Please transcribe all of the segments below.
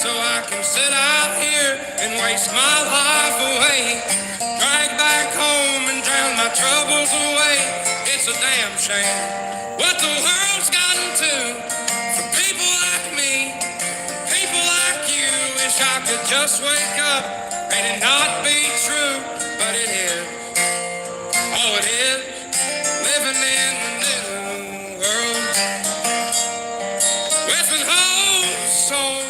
so I can sit out here and waste my life away. Drag back home and drown my troubles away. It's a damn shame what the world's gotten to for people like me, people like you. Wish I could just wake up and it not be true, but it is. Oh, it is living in the new world with an whole soul.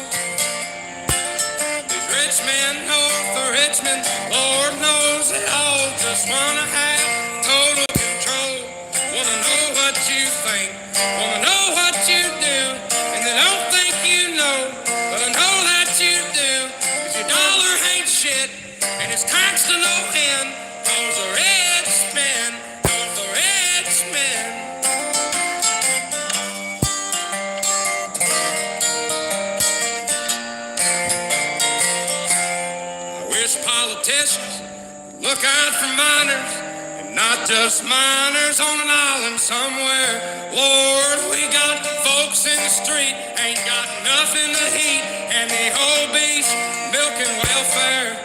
These rich men north of Richmond, Lord knows they all just wanna have total control. Wanna know what you think, wanna know what you do, and they don't think you know, but I know that you do. 'Cause your dollar ain't shit, and it's taxed to no end. Those are rich men, those are rich men. I wish politicians look out for miners, and not just miners on an island somewhere. Lord, we got folks in the street, ain't got nothing to eat, and the whole beast milking welfare.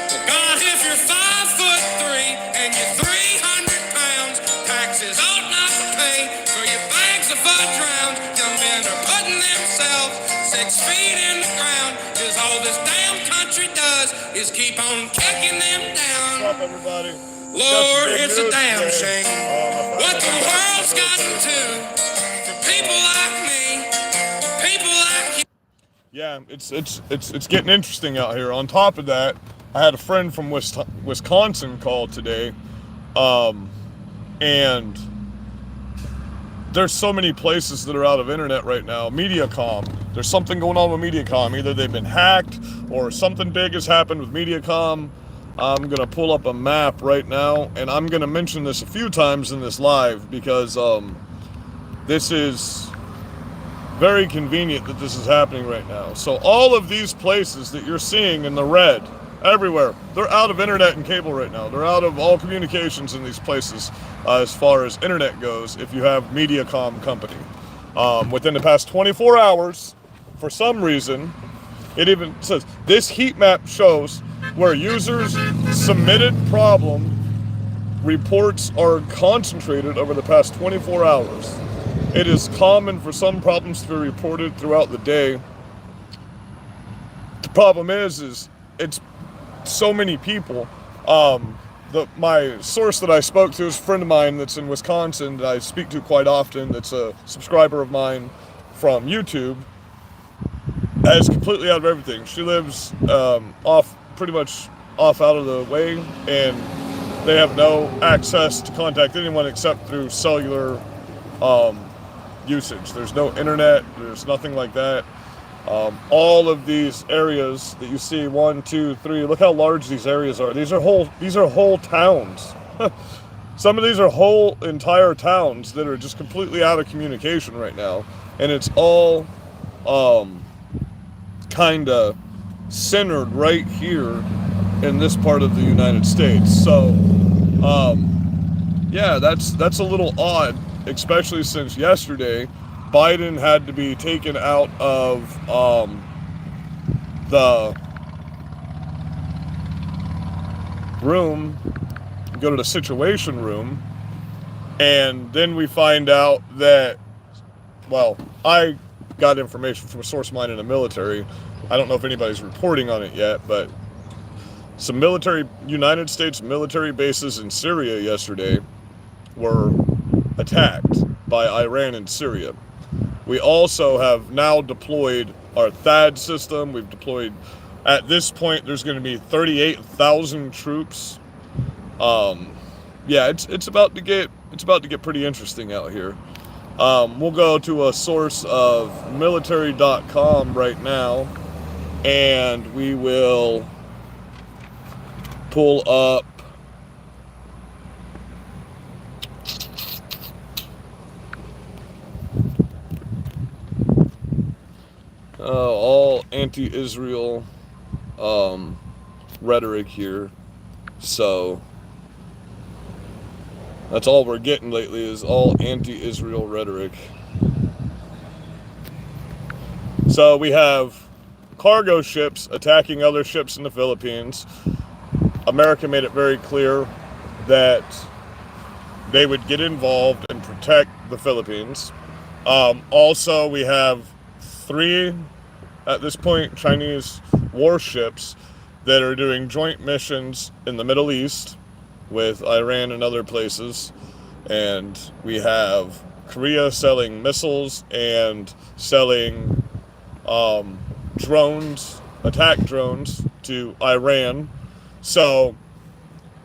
Well, God, if you're 5'3" and you're 300 pounds, taxes ought not to pay for your bags of fudge rounds. Young men are putting themselves 6 feet in the ground, 'cause all this damn country does is keep on kicking them down. What's up, everybody? Lord, it's a damn shame what the world's gotten to for people like me, people like you. Yeah, it's getting interesting out here. On top of that, I had a friend from Wisconsin call today, and there's so many places that are out of internet right now. Mediacom, there's something going on with Mediacom. Either they've been hacked or something big has happened with Mediacom. I'm gonna pull up a map right now, and I'm gonna mention this a few times in this live because this is very convenient that this is happening right now. So all of these places that you're seeing in the red everywhere, they're out of internet and cable right now. They're out of all communications in these places as far as internet goes if you have Mediacom company. Within the past 24 hours, for some reason, it even says this heat map shows where users submitted problem reports are concentrated over the past 24 hours. It is common for some problems to be reported throughout the day. The problem is it's so many people. My source that I spoke to is a friend of mine that's in Wisconsin that I speak to quite often, that's a subscriber of mine from YouTube, that is completely out of everything. She lives pretty much off out of the way, and they have no access to contact anyone except through cellular usage. There's no internet, there's nothing like that. All of these areas that you see, 1, 2, 3, look how large these areas are. These are whole towns. Some of these are whole entire towns that are just completely out of communication right now, and it's all kind of centered right here in this part of the United States. So yeah, that's a little odd, especially since yesterday Biden had to be taken out of the room, go to the situation room, and then we find out that, well, I got information from a source of mine in the military. I don't know if anybody's reporting on it yet, but some United States military bases in Syria yesterday were attacked by Iran and Syria. We also have now deployed our THAAD system. We've deployed, at this point, there's going to be 38,000 troops. Yeah, it's about to get pretty interesting out here. We'll go to a source of military.com right now, and we will pull up all anti-Israel rhetoric here. So that's all we're getting lately, is all anti-Israel rhetoric. So we have cargo ships attacking other ships in the Philippines. America made it very clear that they would get involved and protect the Philippines. Also, we have 3, at this point, Chinese warships that are doing joint missions in the Middle East with Iran and other places. And we have Korea selling missiles and selling drones, attack drones to Iran. So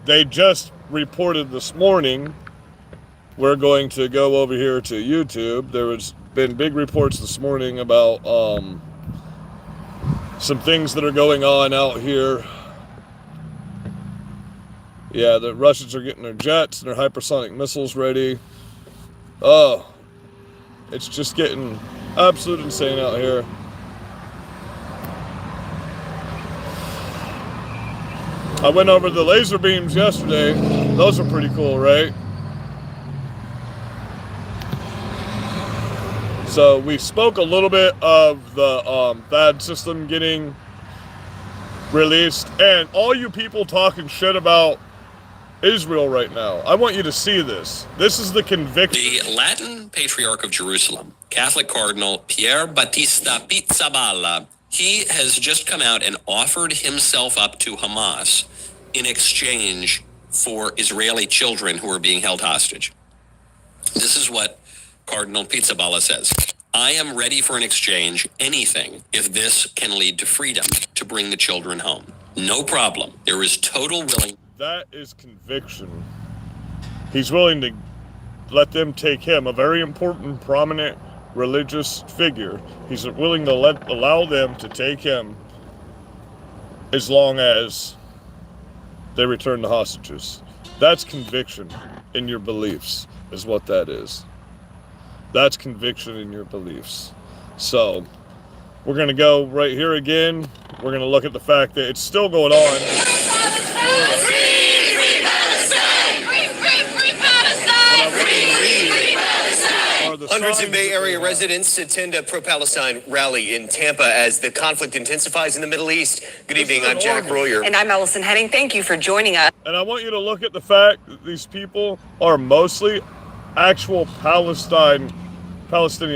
they just reported this morning, we're going to go over here to YouTube. There was been big reports this morning about some things that are going on out here. Yeah, the Russians are getting their jets and their hypersonic missiles ready. Oh, it's just getting absolute insane out here. I went over the laser beams yesterday. Those are pretty cool, right? So we spoke a little bit of the THAAD system getting released, and all you people talking shit about Israel right now, I want you to see this. This is the conviction. The Latin Patriarch of Jerusalem, Catholic Cardinal Pier Battista Pizzaballa, he has just come out and offered himself up to Hamas in exchange for Israeli children who are being held hostage. This is what Cardinal Pizzaballa says. I am ready for an exchange, anything, if this can lead to freedom to bring the children home. No problem. There is total willing. That is conviction. He's willing to let them take him, a very important, prominent religious figure. He's willing to allow them to take him as long as they return the hostages. That's conviction in your beliefs, is what that is. That's conviction in your beliefs. So, we're going to go right here again. We're going to look at the fact that it's still going on. Hundreds of Bay Area residents attend a pro-Palestine rally in Tampa as the conflict intensifies in the Middle East. Good evening, I'm Jack Royer. And I'm Allison Henning. Thank you for joining us. And I want you to look at the fact that these people are mostly actual Palestinian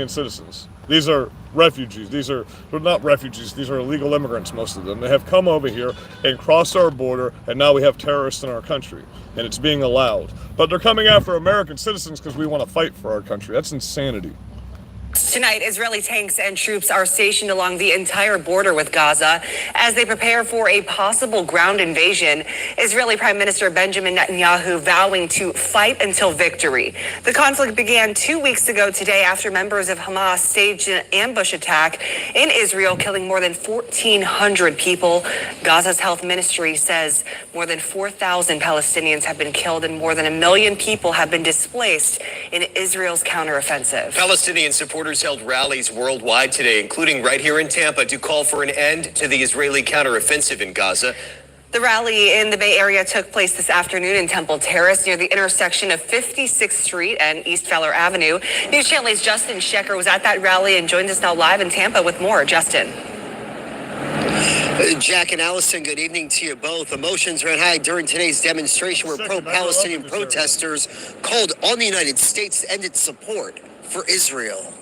citizens. These are refugees. They're not refugees. These are illegal immigrants, most of them. They have come over here and crossed our border, and now we have terrorists in our country, and it's being allowed. But they're coming after American citizens because we want to fight for our country. That's insanity. Tonight, Israeli tanks and troops are stationed along the entire border with Gaza as they prepare for a possible ground invasion. Israeli Prime Minister Benjamin Netanyahu vowing to fight until victory. The conflict began 2 weeks ago today after members of Hamas staged an ambush attack in Israel, killing more than 1,400 people. Gaza's health ministry says more than 4,000 Palestinians have been killed and more than 1 million people have been displaced in Israel's counteroffensive. Palestinian supporters held rallies worldwide today, including right here in Tampa, to call for an end to the Israeli counteroffensive in Gaza. The rally in the Bay Area took place this afternoon in Temple Terrace near the intersection of 56th Street and East Fowler Avenue. News Channel's Justin Shecker was at that rally and joins us now live in Tampa with more. Justin. Jack and Allison, good evening to you both. Emotions ran high during today's demonstration where pro-Palestinian protesters called on the United States to end its support for Israel.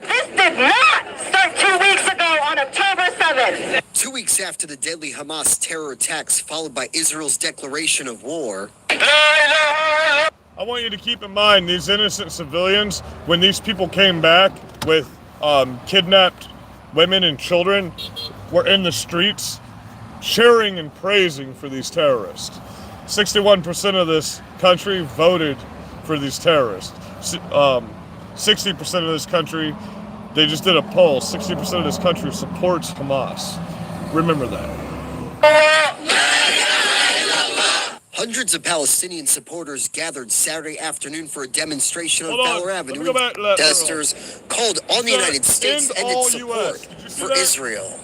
This did not start 2 weeks ago on October 7th. 2 weeks after the deadly Hamas terror attacks, followed by Israel's declaration of war. I want you to keep in mind, these innocent civilians, when these people came back with kidnapped women and children, were in the streets cheering and praising for these terrorists. 61% of this country voted for these terrorists. 60% of this country, they just did a poll, 60% of this country supports Hamas. Remember that. Hundreds of Palestinian supporters gathered Saturday afternoon for a demonstration on Fowler Avenue. Protesters called on the United States to end its support for Israel.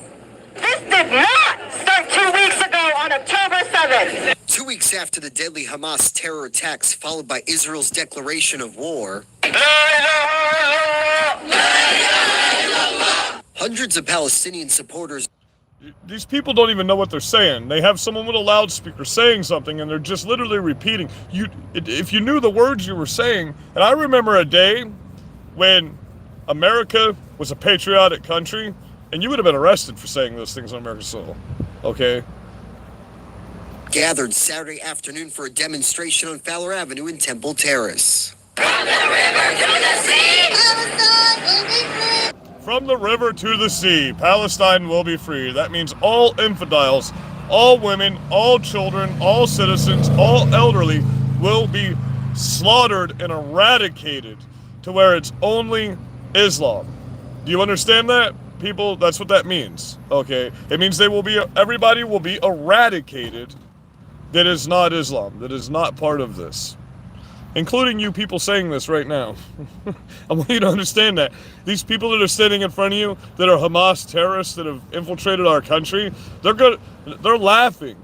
This did not start 2 weeks ago on October 7th. 2 weeks after the deadly Hamas terror attacks, followed by Israel's declaration of war. Hundreds of Palestinian supporters these people don't even know what they're saying. They have someone with a loudspeaker saying something, and they're just literally repeating. If you knew the words you were saying, and I remember a day when America was a patriotic country, and you would have been arrested for saying those things on American soil, okay? Gathered Saturday afternoon for a demonstration on Fowler Avenue in Temple Terrace. From the river to the sea, Palestine will be free. That means all infidels, all women, all children, all citizens, all elderly will be slaughtered and eradicated to where it's only Islam. Do you understand that, people? That's what that means, okay? It means everybody will be eradicated that is not Islam, that is not part of this. Including you people saying this right now. I want you to understand that. These people that are standing in front of you that are Hamas terrorists that have infiltrated our country, they're laughing.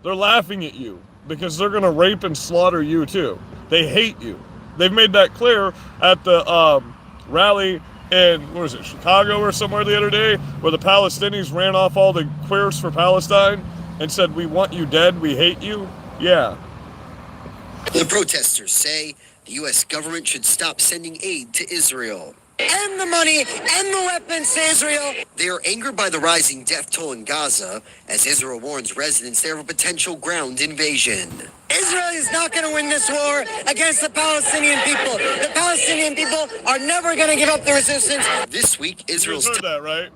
They're laughing at you because they're going to rape and slaughter you too. They hate you. They've made that clear at the rally in, Chicago or somewhere the other day, where the Palestinians ran off all the queers for Palestine and said, "We want you dead, we hate you." Yeah. The protesters say the U.S. government should stop sending aid to Israel. And the money and the weapons to Israel. They are angered by the rising death toll in Gaza as Israel warns residents there of a potential ground invasion. Israel is not going to win this war against the Palestinian people. The Palestinian people are never going to give up the resistance. This week, Israel's... You heard that, right?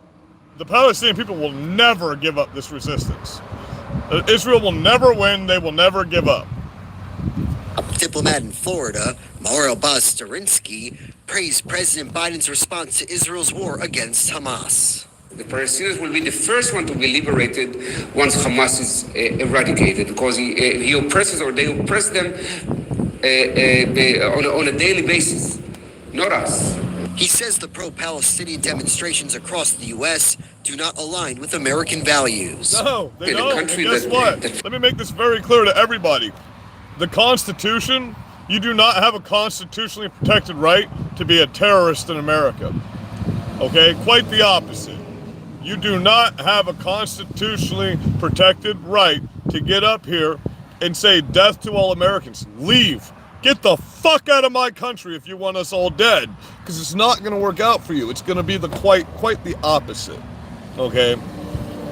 The Palestinian people will never give up this resistance. Israel will never win. They will never give up. A diplomat in Florida, Mauro Bastarinsky, praised President Biden's response to Israel's war against Hamas. The Palestinians will be the first one to be liberated once Hamas is eradicated, because he oppresses, or they oppress them on a daily basis, not us. He says the pro-Palestinian demonstrations across the U.S. do not align with American values. No, they don't. And guess what? Let me make this very clear to everybody. The Constitution, you do not have a constitutionally protected right to be a terrorist in America. Okay? Quite the opposite. You do not have a constitutionally protected right to get up here and say death to all Americans. Leave. Get the fuck out of my country if you want us all dead, because it's not going to work out for you. It's going to be quite the opposite. Okay?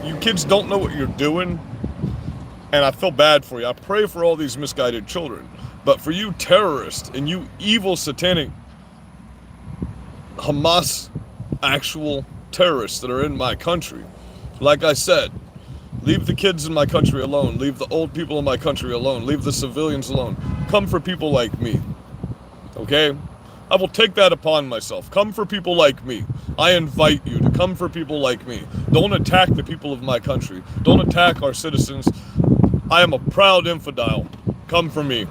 You kids don't know what you're doing. And I feel bad for you. I pray for all these misguided children. But for you terrorists and you evil satanic Hamas actual terrorists that are in my country, like I said, leave the kids in my country alone. Leave the old people in my country alone. Leave the civilians alone. Come for people like me. Okay? I will take that upon myself. Come for people like me. I invite you to come for people like me. Don't attack the people of my country. Don't attack our citizens. I am a proud infidel. Come for me.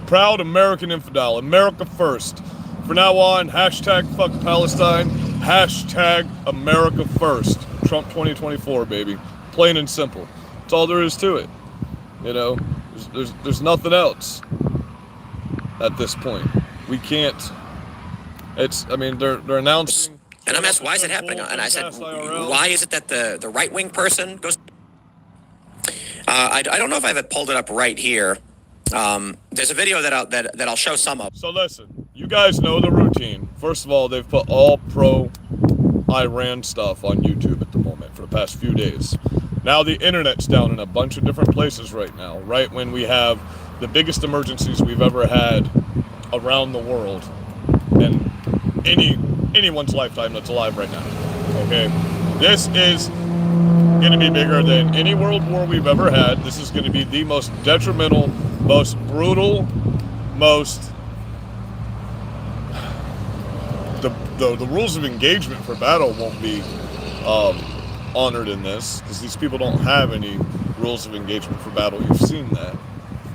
Proud American infidel. America first. From now on, hashtag fuck Palestine. Hashtag America first. Trump 2024, baby. Plain and simple. That's all there is to it. You know, there's nothing else at this point. We can't. They're announcing. And I'm asked, why is it happening? And I said, why is it that the right-wing person goes... I don't know if I have it pulled it up right here. There's a video that I'll show some of. So listen, you guys know the routine. First of all, they've put all pro-Iran stuff on YouTube at the moment for the past few days. Now the internet's down in a bunch of different places right now, right when we have the biggest emergencies we've ever had around the world in anyone's lifetime that's alive right now. Okay? This is going to be bigger than any world war we've ever had. This is going to be the most detrimental, most brutal, most... The rules of engagement for battle won't be honored in this, because these people don't have any rules of engagement for battle. You've seen that.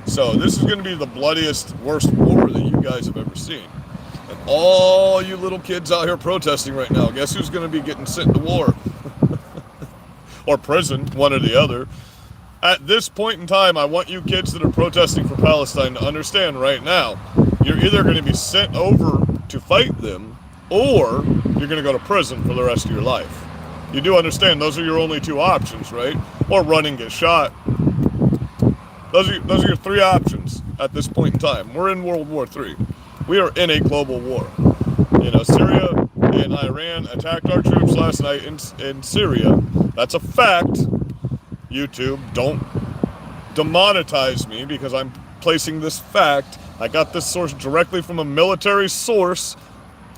So this is going to be the bloodiest, worst war that you guys have ever seen. And all you little kids out here protesting right now, guess who's going to be getting sent to war? Or prison, one or the other. At this point in time, I want you kids that are protesting for Palestine to understand right now, you're either going to be sent over to fight them, or you're going to go to prison for the rest of your life. You do understand those are your only two options, right? Or run and get shot. Those are your three options at this point in time. We're in World War III. We are in a global war. Syria and Iran attacked our troops last night in Syria. That's a fact. YouTube, don't demonetize me because I'm placing this fact. I got this source directly from a military source.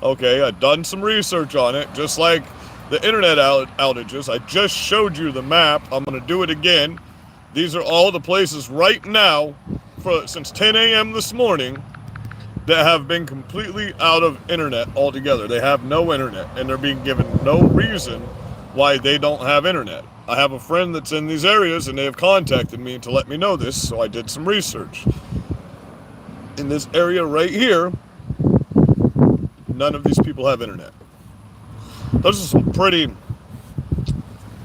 Okay, I've done some research on it, just like the internet outages. I just showed you the map. I'm going to do it again. These are all the places right now, since 10 a.m. this morning, that have been completely out of internet altogether. They have no internet, and they're being given no reason why they don't have internet. I have a friend that's in these areas, and they have contacted me to let me know this, so I did some research. In this area right here, none of these people have internet. Those are some pretty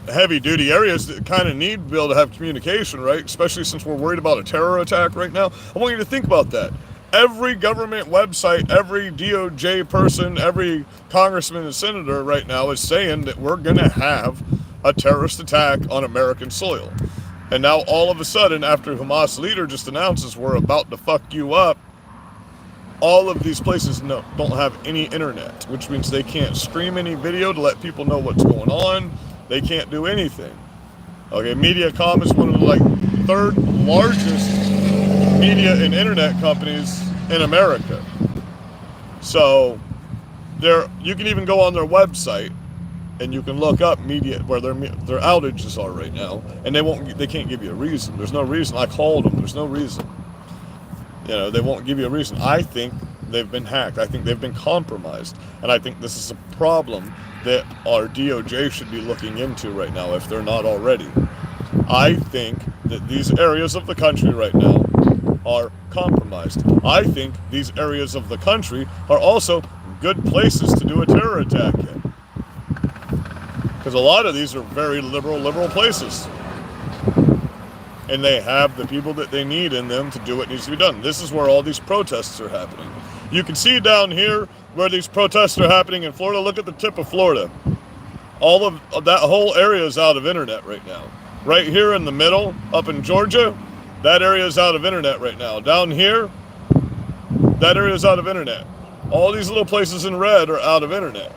heavy-duty areas that kind of need to be able to have communication, right? Especially since we're worried about a terror attack right now. I want you to think about that. Every government website, every DOJ person, every congressman and senator right now is saying that we're going to have a terrorist attack on American soil. And now all of a sudden, after Hamas leader just announces we're about to fuck you up, all of these places don't have any internet, which means they can't stream any video to let people know what's going on. They can't do anything. Okay, Mediacom is one of the third largest media and internet companies in America. So you can even go on their website and you can look up media where their outages are right now, and they can't give you a reason. There's no reason. I called them. There's no reason. They won't give you a reason. I think they've been hacked. I think they've been compromised, and I think this is a problem that our DOJ should be looking into right now if they're not already. I think that these areas of the country right now are compromised. I think these areas of the country are also good places to do a terror attack in. Because a lot of these are very liberal places. And they have the people that they need in them to do what needs to be done. This is where all these protests are happening. You can see down here where these protests are happening in Florida. Look at the tip of Florida. All of that whole area is out of internet right now. Right here in the middle, up in Georgia, that area is out of internet right now. Down here, that area is out of internet. All these little places in red are out of internet.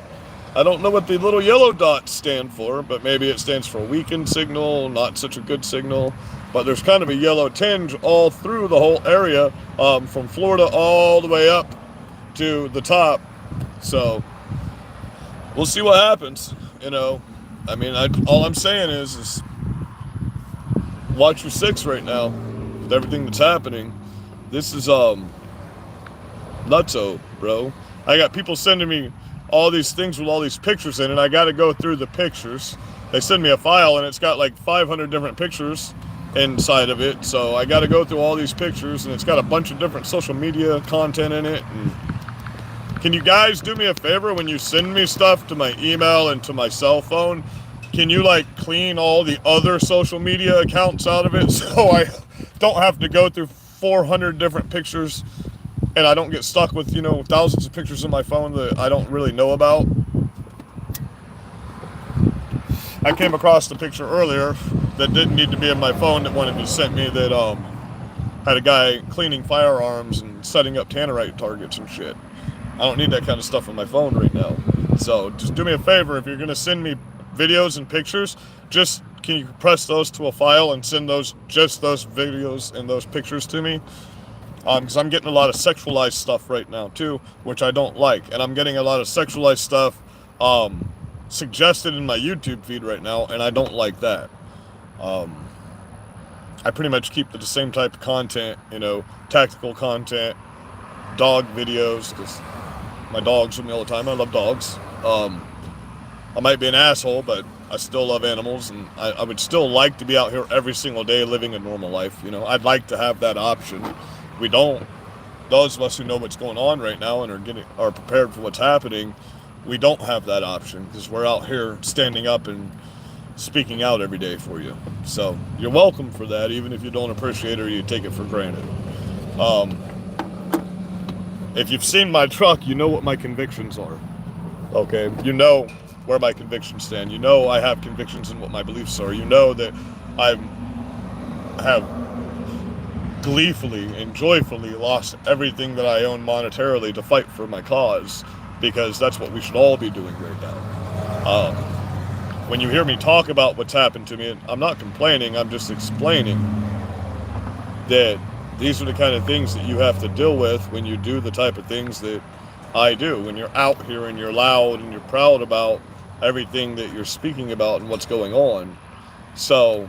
I don't know what the little yellow dots stand for, but maybe it stands for weakened signal, not such a good signal. But there's kind of a yellow tinge all through the whole area, from Florida all the way up to the top. So we'll see what happens. All I'm saying is watch your six right now with everything that's happening. This is nutso, bro. I got people sending me all these things with all these pictures in it. I got to go through the pictures. They send me a file and it's got like 500 different pictures inside of it. So I got to go through all these pictures, and it's got a bunch of different social media content in it. And can you guys do me a favor when you send me stuff to my email and to my cell phone? Can you clean all the other social media accounts out of it so I don't have to go through 400 different pictures and I don't get stuck with, thousands of pictures in my phone that I don't really know about? I came across the picture earlier that didn't need to be in my phone that wanted to be sent me that had a guy cleaning firearms and setting up tannerite targets and shit. I don't need that kind of stuff on my phone right now. So just do me a favor, if you're going to send me videos and pictures, just can you press those to a file and send those videos and those pictures to me? Because I'm getting a lot of sexualized stuff right now too, which I don't like. And I'm getting a lot of sexualized stuff suggested in my YouTube feed right now, and I don't like that. I pretty much keep the same type of content, tactical content, dog videos, because my dog's with me all the time. I love dogs. I might be an asshole, but I still love animals, and I would still like to be out here every single day living a normal life. I'd like to have that option. We don't. Those of us who know what's going on right now and are prepared for what's happening, we don't have that option because we're out here standing up and speaking out every day for you. So you're welcome for that, even if you don't appreciate it or you take it for granted. If you've seen my truck, you know what my convictions are. Okay, where my convictions stand. You know I have convictions in what my beliefs are. You know that I have gleefully and joyfully lost everything that I own monetarily to fight for my cause, because that's what we should all be doing right now. When you hear me talk about what's happened to me, I'm not complaining, I'm just explaining that these are the kind of things that you have to deal with when you do the type of things that I do. When you're out here and you're loud and you're proud about everything that you're speaking about and what's going on. So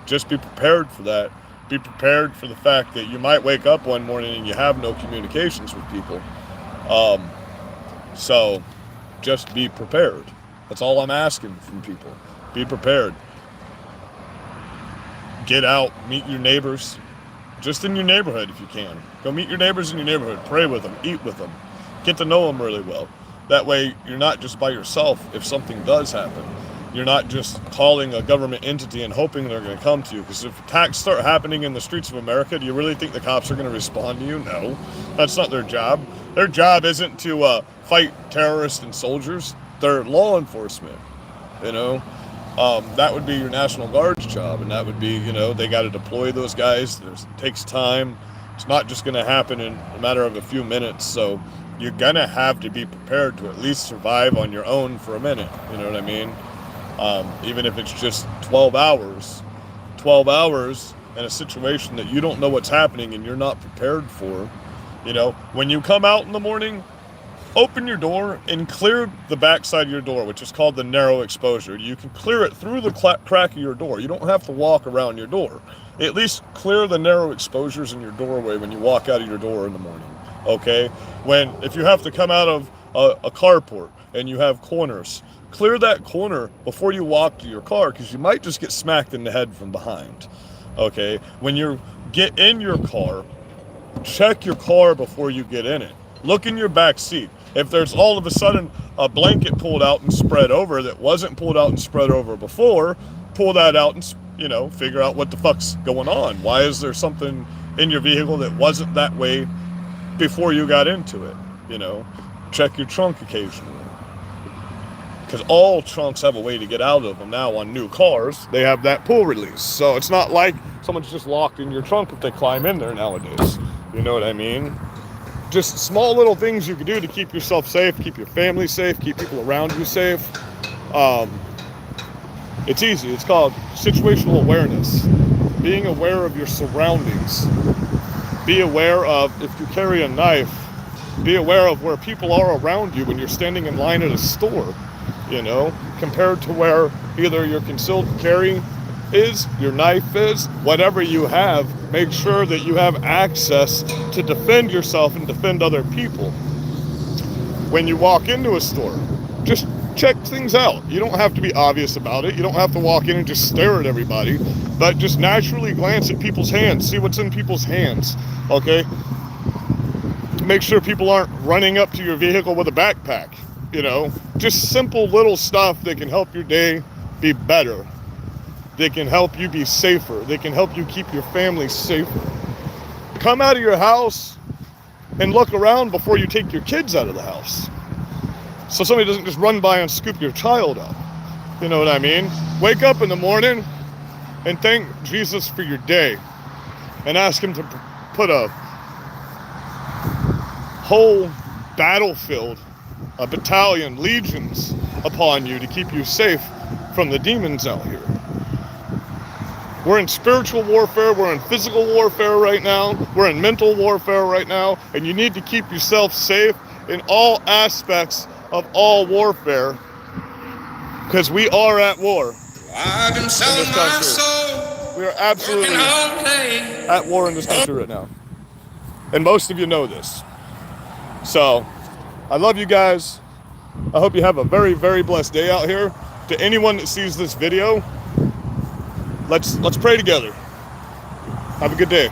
just be prepared for that. Be prepared for the fact that you might wake up one morning and you have no communications with people. So just be prepared. That's all I'm asking from people. Be prepared. Get out, meet your neighbors, just in your neighborhood if you can. Go meet your neighbors in your neighborhood, pray with them, eat with them, get to know them really well. That way you're not just by yourself if something does happen. You're not just calling a government entity and hoping they're going to come to you. Because if attacks start happening in the streets of America, do you really think the cops are going to respond to you? No, that's not their job. Their job isn't to fight terrorists and soldiers. They're law enforcement, you know. That would be your National Guard's job, and that would be, you know, they got to deploy those guys. It takes time. It's not just going to happen in a matter of a few minutes. So you're going to have to be prepared to at least survive on your own for a minute. You know what I mean? Even if it's just 12 hours in a situation that you don't know what's happening and you're not prepared for. You know, when you come out in the morning, open your door and clear the backside of your door, which is called the narrow exposure. You can clear it through the crack of your door. You don't have to walk around your door. At least clear the narrow exposures in your doorway when you walk out of your door in the morning, okay? If you have to come out of a carport and you have corners, clear that corner before you walk to your car, because you might just get smacked in the head from behind, okay? When you get in your car, check your car before you get in it. Look in your back seat. If there's all of a sudden a blanket pulled out and spread over that wasn't pulled out and spread over before, pull that out and, you know, figure out what the fuck's going on. Why is there something in your vehicle that wasn't that way before you got into it? You know, check your trunk occasionally. Because all trunks have a way to get out of them now on new cars. They have that pull release. So it's not like someone's just locked in your trunk if they climb in there nowadays. You know what I mean? Just small little things you can do to keep yourself safe, keep your family safe, keep people around you safe. It's easy. It's called situational awareness. Being aware of your surroundings. Be aware of, if you carry a knife, be aware of where people are around you when you're standing in line at a store, you know, compared to where either your concealed carry is, your knife is, whatever you have. Make sure that you have access to defend yourself and defend other people. When you walk into a store, just check things out. You don't have to be obvious about it. You don't have to walk in and just stare at everybody, but just naturally glance at people's hands, see what's in people's hands, okay? Make sure people aren't running up to your vehicle with a backpack, you know? Just simple little stuff that can help your day be better. They can help you be safer. They can help you keep your family safer. Come out of your house and look around before you take your kids out of the house. So somebody doesn't just run by and scoop your child up. You know what I mean? Wake up in the morning and thank Jesus for your day. And ask him to put a whole battlefield, a battalion, legions upon you to keep you safe from the demons out here. We're in spiritual warfare, we're in physical warfare right now, we're in mental warfare right now, and you need to keep yourself safe in all aspects of all warfare, because we are at war. I've been selling my soul. We are absolutely at war in this country right now. And most of you know this. So, I love you guys. I hope you have a very, very blessed day out here. To anyone that sees this video, let's pray together. Have a good day.